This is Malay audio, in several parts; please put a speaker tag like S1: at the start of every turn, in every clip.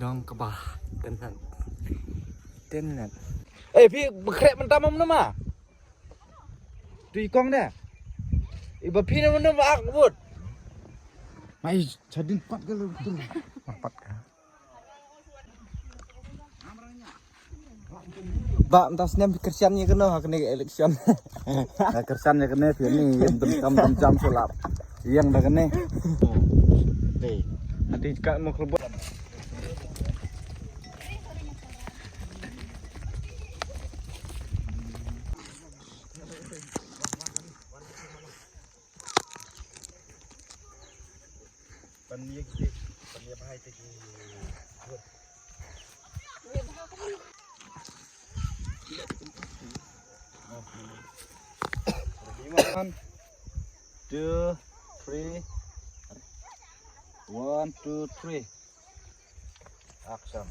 S1: Dong kebah tenan. Tenan.
S2: พี่bekrek mentah mana? Tu ikong dah. Ibaพี่mana mak bud. Mai jadin pat kalau betul.
S1: Empat kah?
S2: Ba entah senyum kersiannya kena election. Kersiannya kena ni tem jam sulap. Yang dah kena.
S1: Nanti kak mau kerbau.
S2: Pania bahai tegi. 1, 2, 3. 1, 2, 3. Action.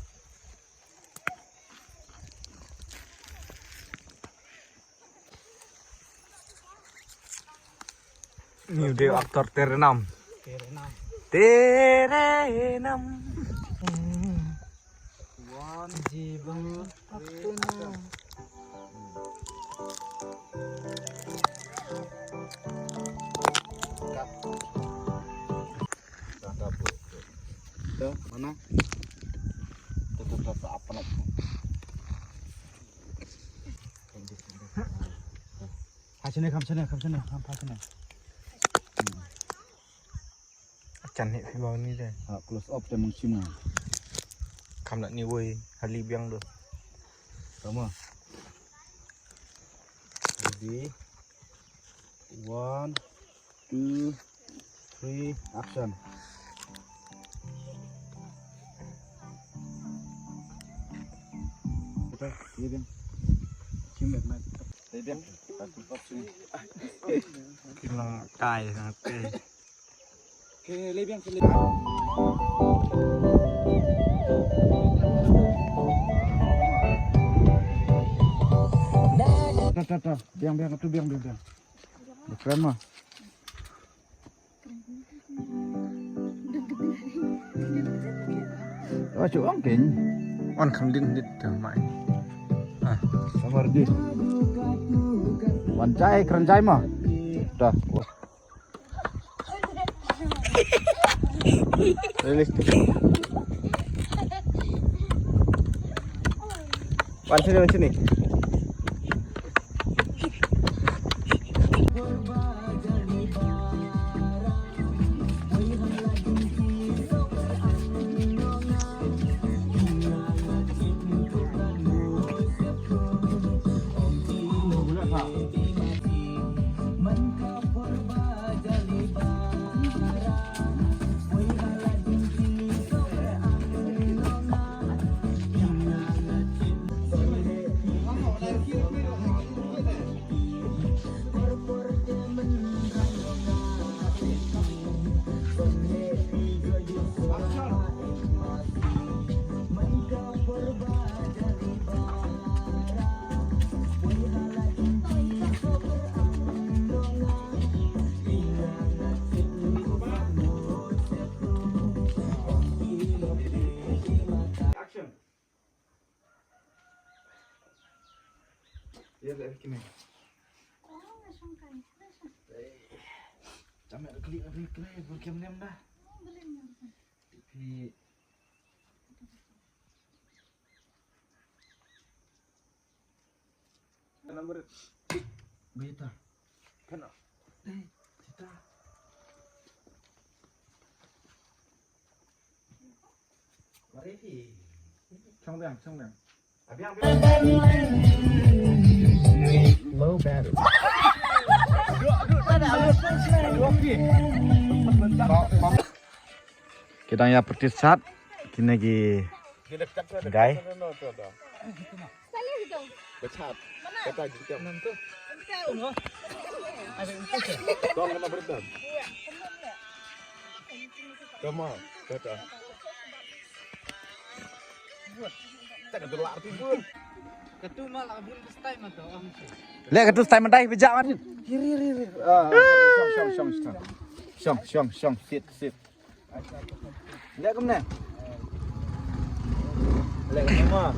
S1: Ini udah aktor terenam.
S2: Terenam. 1, jibang. Mana? Tetap apa nak? Hasilnya kam sana.
S1: Acan ni bawah ni dah.
S2: Close up dan maksimal.
S1: Kam nak ni woi, hali biang tu.
S2: Sama. Ready. 1, 2, 3, action. Iya bang, ciumet mat. Iya bang, aku top sini.
S1: Kilang kai sangat.
S2: Oke, lebih yang Tata, biang itu biang. Keren mah. Oh, cuang keng.
S1: On kandin dit mai.
S2: Samar di. Wancai kerencai mah. Dah.
S1: Realistik. Pan sini.
S2: Iya, tak bikin ni. Jamnya klik, berkiam diam dah. Tapi nomor beta. Kena. Cita. Mari ki. Xong biang. Biang.
S1: Low battery.
S2: Kita ya pertisat kini lagi guys.
S3: Becat. Kata juga. Kamu kata. Tak ada arti pun.
S4: Ketu malah bun bestai mah tu om.
S2: Lihat ketus time mendai bijak man. Hiri. Syong. Sit. Lihat kemana? Lek nama.